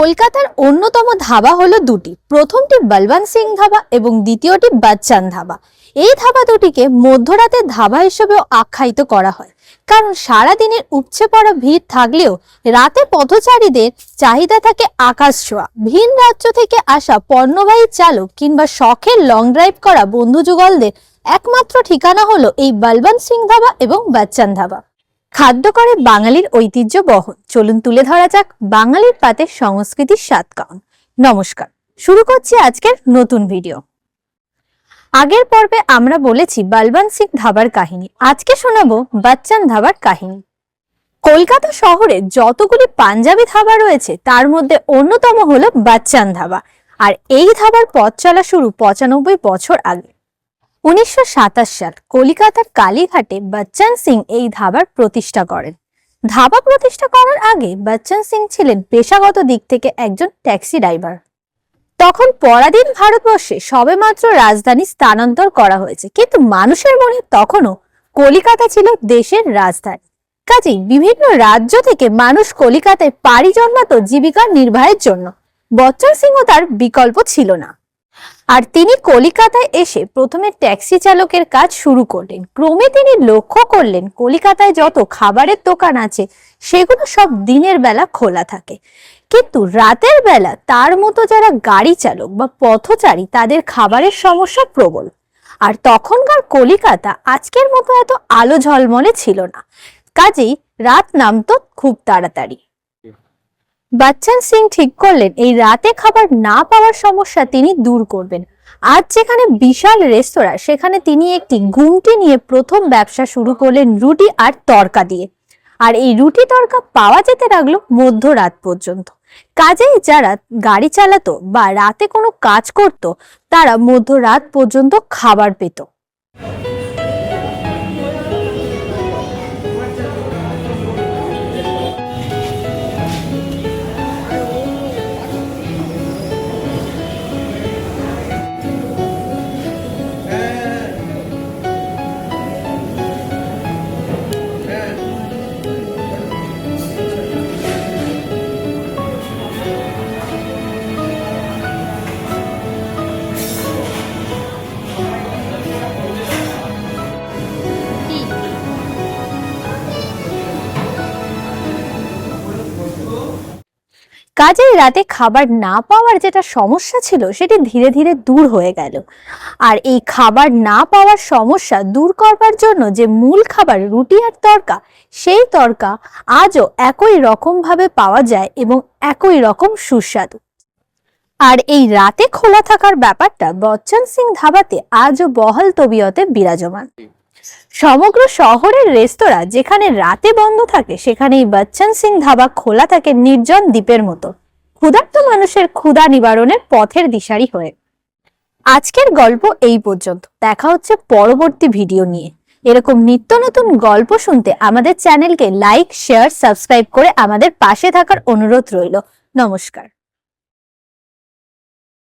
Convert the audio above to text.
কলকাতার অন্যতম ধাবা হলো দুটি। প্রথমটি বলবন্ত সিং ধাবা এবং দ্বিতীয়টি বচ্চন ধাবা। এই ধাবা দুটিকে মধ্যরাতের ধাবা হিসেবেও আখ্যায়িত করা হয়, কারণ সারাদিনের উপচে পড়া ভিড় থাকলেও রাতে পথচারীদের চাহিদা থাকে আকাশ ছোঁয়া। ভিন রাজ্য থেকে আসা পণ্যবাহী চালক কিংবা শখের লং ড্রাইভ করা বন্ধু যুগলদের একমাত্র ঠিকানা হলো এই বলবন্ত সিং ধাবা এবং বচ্চন ধাবা। খাদ্য করে বাঙালির ঐতিহ্য বহন। চলুন তুলে ধরা যাক বাঙালির পাতে সংস্কৃতির স্বাদ কাউন। নমস্কার, শুরু করছি আজকের নতুন ভিডিও। আগের পর্বে আমরা বলেছি বলবন্ত সিং ধাবার কাহিনী, আজকে শোনাবো বচ্চন ধাবার কাহিনী। কলকাতা শহরে যতগুলি পাঞ্জাবি ধাবা রয়েছে তার মধ্যে অন্যতম হলো বচ্চন ধাবা। আর এই ধাবার পথ চলা শুরু 95 বছর আগে। 1927 সাল কলিকাতার কালীঘাটে বচ্চন সিং এই ধাবার প্রতিষ্ঠা করেন। ধাবা প্রতিষ্ঠা করার আগে বচ্চন সিং ছিলেন পেশাগত দিক থেকে একজন ট্যাক্সি ড্রাইভার। তখন পরাধীন ভারতবর্ষে সবেমাত্র রাজধানী স্থানান্তর করা হয়েছে, কিন্তু মানুষের মনে তখনও কলিকাতা ছিল দেশের রাজধানী। কাজেই বিভিন্ন রাজ্য থেকে মানুষ কলিকাতায় পাড়ি জন্মাতো জীবিকা নির্বাহের জন্য। বচ্চন সিংও তার বিকল্প ছিল না। আর তিনি কলিকাতায় এসে প্রথমে ট্যাক্সি চালকের কাজ শুরু করলেন। ক্রমে তিনি লক্ষ্য করলেন কলিকাতায় যত খাবারের দোকান আছে সেগুলো সব দিনের বেলা খোলা থাকে, কিন্তু রাতের বেলা তার মতো যারা গাড়ি চালক বা পথচারী তাদের খাবারের সমস্যা প্রবল। আর তখনকার কলিকাতা আজকের মতো এত আলো ঝলমলে ছিল না, কাজেই রাত নামতো খুব তাড়াতাড়ি। বচ্চন সিং ঠিক করলেন এই রাতে খাবার না পাওয়ার সমস্যা তিনি দূর করবেন। আজ যেখানে বিশাল রেস্তোরাঁ, সেখানে তিনি একটি গুমটি নিয়ে প্রথম ব্যবসা শুরু করলেন রুটি আর তড়কা দিয়ে। আর এই রুটি তড়কা পাওয়া যেতে লাগলো মধ্যরাত পর্যন্ত। কাজেই যারা গাড়ি চালাতো বা রাতে কোনো কাজ করত তারা মধ্যরাত পর্যন্ত খাবার পেত। কাজেই রাতে খাবার না পাওয়ার যেটা সমস্যা ছিল সেটি ধীরে ধীরে দূর হয়ে গেল। আর এই খাবার না পাওয়ার সমস্যা দূর করবার জন্য যে মূল খাবার রুটি আর তড়কা, সেই তড়কা আজও একই রকম ভাবে পাওয়া যায় এবং একই রকম সুস্বাদু। আর এই রাতে খোলা থাকার ব্যাপারটা বচ্চন সিং ধাবাতে আজও বহাল তবিয়তে বিরাজমান। সমগ্র শহরের রেস্তোরাঁ যেখানে রাতে বন্ধ থাকে সেখানে এই বচ্চন সিং ধাবা খোলা থাকে নির্জন দ্বীপের মতো, ক্ষুধার্ত মানুষের ক্ষুধা নিবারণের পথের দিশারি হয়ে। আজকের গল্প এই পর্যন্ত, দেখা হচ্ছে পরবর্তী ভিডিও নিয়ে। এরকম নিত্য নতুন গল্প শুনতে আমাদের চ্যানেলকে লাইক, শেয়ার, সাবস্ক্রাইব করে আমাদের পাশে থাকার অনুরোধ রইল। নমস্কার।